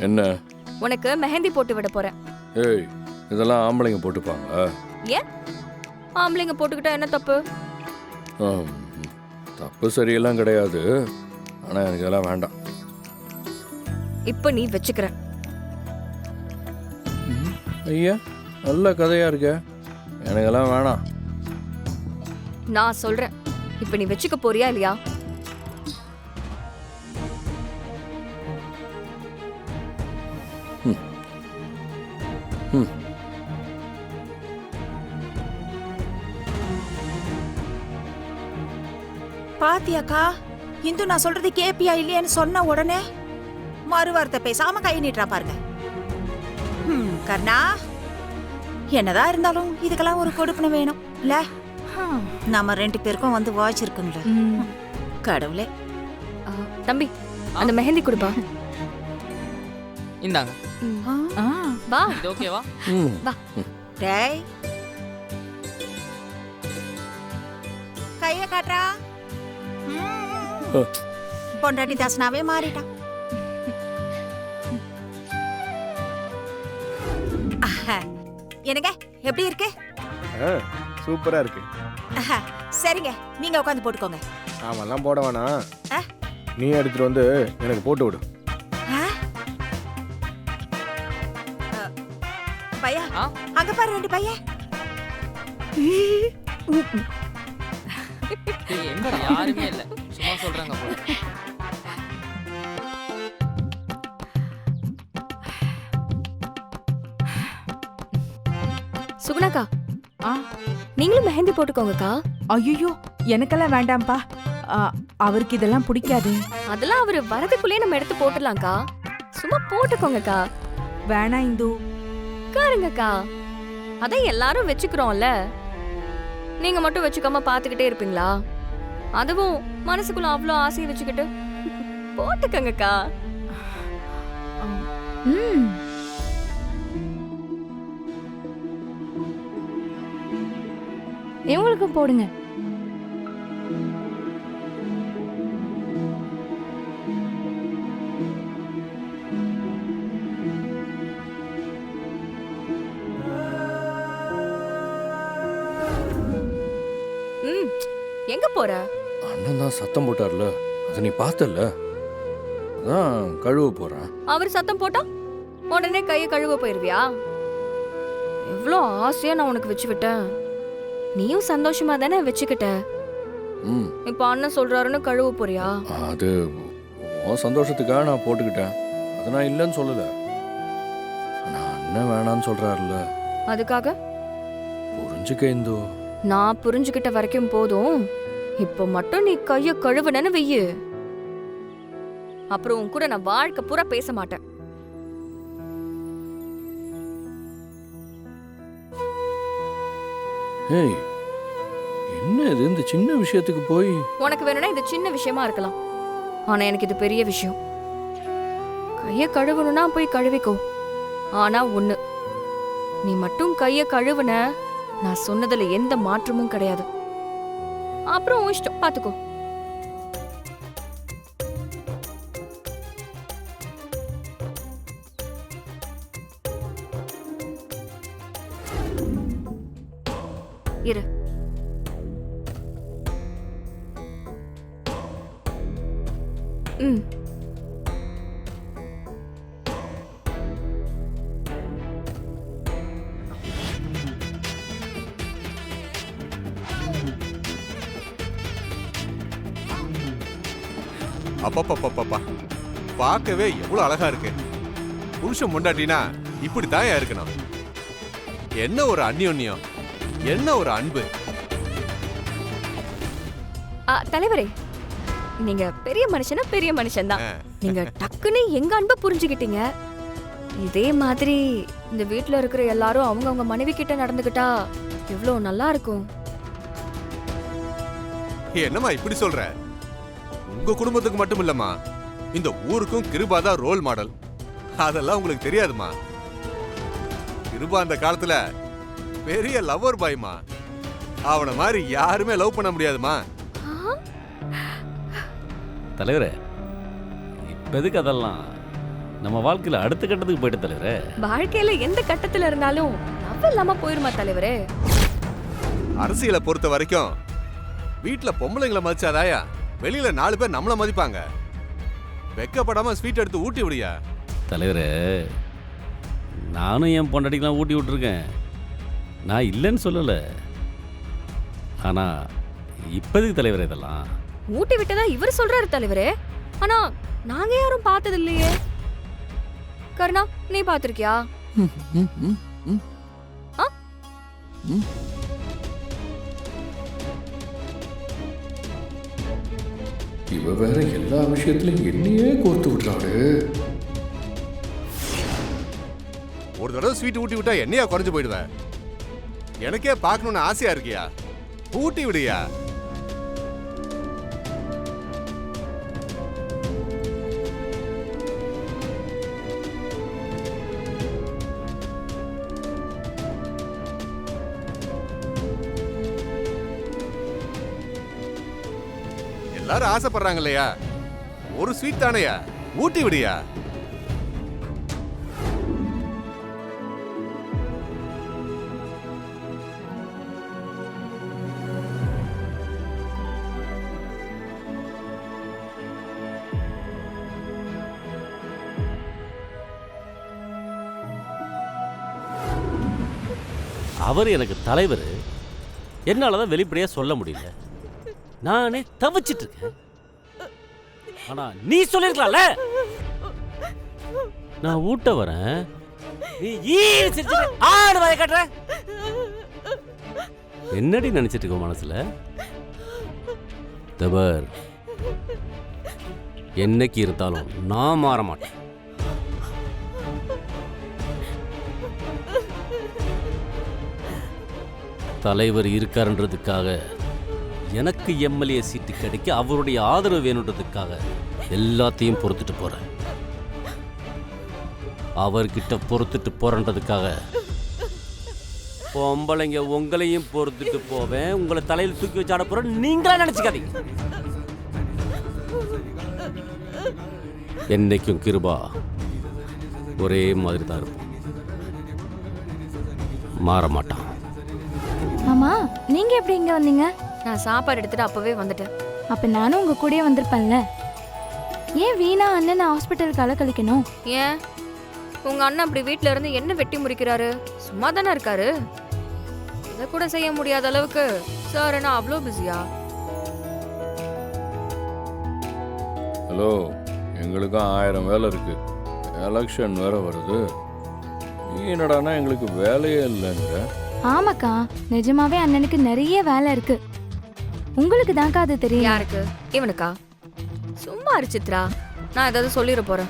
என்ன? உனக்கு மெஹந்தி போட்டு விட போறேன். ஏய், இதெல்லாம் ஆம்பளைங்க போட்டுப்பாங்க. ஏன் ஆம்பளைங்க போட்டுக்கிட்டா என்ன தப்பு? ஆம், தப்பு சரியெல்லாம் கிடையாது. ஆனால் எனக்கு இதெல்லாம் வேண்டாம். இப்ப நீ வச்சுக்கிற. ஐயா, நல்ல கதையாக இருக்க. எனக்கெல்லாம் வேணாம். நான் சொல்றேன், இப்ப நீ வச்சுக்க போறியா இல்லையா? ம். பாத்தியாக்கா, இந்து நான் சொல்றது கேப்பியா இல்லையான்னு சொன்ன உடனே மறு வார்த்தை பேசாம கை நீட்டுறா பாருங்க. கர்ணா, என்னதான் இருந்தாலும் இதுக்கெல்லாம் ஒரு கொடுப்பனை வேணும் இல்ல? நம்ம 2 பேருக்கும் வந்து வாட்ச் இருக்குங்களே. கடவுளே. தம்பி, அந்த மெஹந்தி கொடுப்பா. இந்தாங்க. வா. இது ஓகேவா? வா. டேய், கைய காட்டுறா. பொண்டாட்டி தாசனாவே மாறிட்டான். எனக்கு எப்படி இருக்கு? சூப்பரா இருக்கு. சரிங்க, நீங்க உட்காந்து போட்டுக்கோங்க. அவெல்லாம் போட வேணாம், ஆ? நீ எடுத்துட்டு வந்து எனக்கு போட்டு விடு. பையா, அங்க பாரு 2 பையன். எங்க யாருமே இல்ல, சும்மா சொல்றாங்க போல. சுகுணாக்கா, நீங்களும் மெஹந்தி போட்டுக்கோங்கக்கா. ஐயோ, எனக்கெல்லாம் வேண்டாம்ப்பா. அவருக்கு இதெல்லாம் பிடிக்காது. அதெல்லாம் அவரு வரதுக்குள்ளே நம்ம எடுத்து போட்டுடலாம்க்கா. சும்மா போட்டுக்கோங்கக்கா. வேணா இந்து. உட்காருங்கக்கா. அதான் எல்லாரும் வச்சுக்கிறோம்ல, நீங்க மட்டும் வச்சுக்காம பாத்துக்கிட்டே இருப்பீங்களா? அதுவும் மனசுக்குள்ள அவ்வளோ ஆசையை வச்சுக்கிட்டு போட்டுக்கங்கக்கா. இவங்களுக்கும் போடுங்க. எங்க போற? அண்ணன் தான் சத்தம் போட்டார்ல, அதை நீ பார்த்தல, அதான் கழுவ போறேன். அவர் சத்தம் போட்டா உடனே கையை கழுவ போயிருவியா? எவ்வளோ ஆசையா நான் உனக்கு வச்சு விட்டேன். நீயும் சந்தோஷமா தானே வச்சுக்கிட்ட. இப்ப அண்ணன் சொல்றாருன்னு கழுவ போறியா? அது உன் சந்தோஷத்துக்காக நான் போட்டுக்கிட்டேன். அதை நான் இல்லைன்னு சொல்லல. நான் அண்ணன் வேணான்னு சொல்றாருல, அதுக்காக புரிஞ்சுக்க இந்து. நான் புரிஞ்சுக்கிட்ட வரைக்கும் போதும். இப்போ மட்டும் நீ கைய கழுவுனன்னு வெய்யு, அப்புறம் உன் கூட நான் வாழ்க்கை பூரா பேச மாட்டேன். ஏய், என்ன இது இந்த சின்ன விஷயத்துக்கு போய்? உனக்கு வேணும்னா இது சின்ன விஷயமா இருக்கலாம், ஆனா எனக்கு இது பெரிய விஷயம். கைய கழுவணும்னா போய் கழுவிக்கோ. ஆனா ஒண்ணு, நீ மட்டும் கைய கழுவுன, நான் சொன்னதுல எந்த மாற்றமும் கிடையாது. அப்புறம் உன் இஷ்டம், பாத்துக்கோ. இரு. அப்பப்பப்பப்பா, பார்க்கவே எவ்வளவு அழகா இருக்கு. புருஷன் முண்டாட்டினா இப்படித்தான் இருக்கணும். என்ன ஒரு அந்யோன்யம், என்ன ஒரு அன்பு. தலைவரே, நீங்க பெரிய மனுஷனா பெரிய மனுஷன் தான். நீங்க டக்குன்னு எங்க அன்பை புரிஞ்சுக்கிட்டீங்க. இதே மாதிரி இந்த வீட்ல இருக்கிற எல்லாரும் அவங்க மனைவி கிட்ட நடந்துக்கிட்டா எவ்வளவு நல்லா இருக்கும். என்னம்மா இப்படி சொல்ற? உங்க குடும்பத்துக்கு மட்டும் இல்லம்மா, இந்த ஊருக்கும் கிருபாதா ரோல் மாடல். அதெல்லாம் உங்களுக்கு தெரியாதுமா. கிருபா அந்த காலத்துல பெரிய லவ்வர் பாய்மா. அவனை மாதிரி யாருமே லவ் பண்ண முடியாதுமா. தலைவரே, இப்ப எதுக்கு அதெல்லாம்? நம்ம வாழ்க்கையில அடுத்த கட்டத்துக்கு போயிட்டு தலைவரே. வாழ்க்கையில எந்த கட்டத்துல இருந்தாலும் லவ் இல்லாம போயிருமா தலைவரே? அரசியலை பொறுத்த வரைக்கும் வீட்டுல பொம்பளைங்களை மதிச்சாதாயா வெளியில 4 பேர் நம்மள மதிப்பாங்க. வெக்கப்படாம ஸ்வீட் எடுத்து ஊட்டி விடியா. தலைவரே, நானும் என் பொண்டாட்டிக்கெல்லாம் ஊட்டி விட்டுருக்கேன். நான் இல்லைன்னு சொல்லலை. ஆனா இப்போதைக்கு தலைவரே இதெல்லாம் ஊட்டி விட்டதா இவர் சொல்றாரு தலைவரே. ஆனா நாங்க யாரும் பார்த்தது இல்லையே. கருணா, நீ பாத்திருக்கியா? இவ வேற எல்லா விஷயத்திலும் என்னையே கோர்த்து விடுறாரு. ஒரு தடவை ஸ்வீட் ஊட்டி விட்டா என்னையா குறைஞ்சு போயிடுவேன். எனக்கே பார்க்கணும்னு ஆசையா இருக்கியா, ஊட்டி விடியா. எல்லாரும் ஆசைப்படுறாங்க இல்லையா, ஒரு ஸ்வீட் தானையா, ஊட்டி விடியா. அவர் எனக்கு தலைவர். என்னால தான் வெளிப்படையா சொல்ல முடியல. நானே தவிச்சிட்டு இருக்கேன். ஆனா நீ சொல்லிருக்கலாம்ல, நான் ஊட்ட வரேன், நீ ஆடு வரை கட்டுற. என்னடி நினைச்சிட்டு இருக்க மனசுல? தபர், என்னைக்கு இருந்தாலும் நான் மாற மாட்டேன். தலைவர் இருக்காருன்றதுக்காக, எனக்கு எம்எல்ஏ சீட்டு கிடைக்க அவருடைய ஆதரவு வேணுன்றதுக்காக எல்லாத்தையும் பொறுத்துட்டு போறேன். அவர்கிட்ட பொறுத்துட்டு போறன்றதுக்காக பொம்பளைங்க உங்களையும் பொறுத்துட்டு போவேன். உங்களை தலையில் தூக்கி வச்சு ஆட போறேன். நீங்களா நினைச்சுக்காதீங்க. என்னைக்கும் கிருபா ஒரே மாதிரி தான் இருக்கும், மாற மாட்டான். மாமா, நீங்க எப்படி இங்க வந்தீங்க? நான் சாப்பாடு எடுத்துட்டு அப்பவே வந்துட்டேன். அப்ப நானும் உங்க கூடயே வந்திருப்பேன்ல. ஏன் வீணா அண்ணனை ஹாஸ்பிட்டலுக்கு அலக்கழிக்கணும்? ஏன் உங்க அண்ணன் அப்படி வீட்ல இருந்து என்ன வெட்டி முறிக்கிறாரு? சும்மா தானே இருக்காரு. இதை கூட செய்ய முடியாத அளவுக்கு சார் என்ன அவ்வளோ பிஸியா? ஹலோ, எங்களுக்கும் 1000 வேலை இருக்கு. எலெக்ஷன் வேற வருது. நீ என்னடானா எங்களுக்கு வேலையே இல்லைங்கிற? ஆமாக்கா, நிஜமாவே அண்ணனுக்கு நிறைய வேலை இருக்கு. உங்களுக்கு தான்க்கா அது தெரியும். யாருக்கு? இவனுக்கா? சும்மா சித்ரா, நான் ஏதாவது சொல்லிட போறேன்.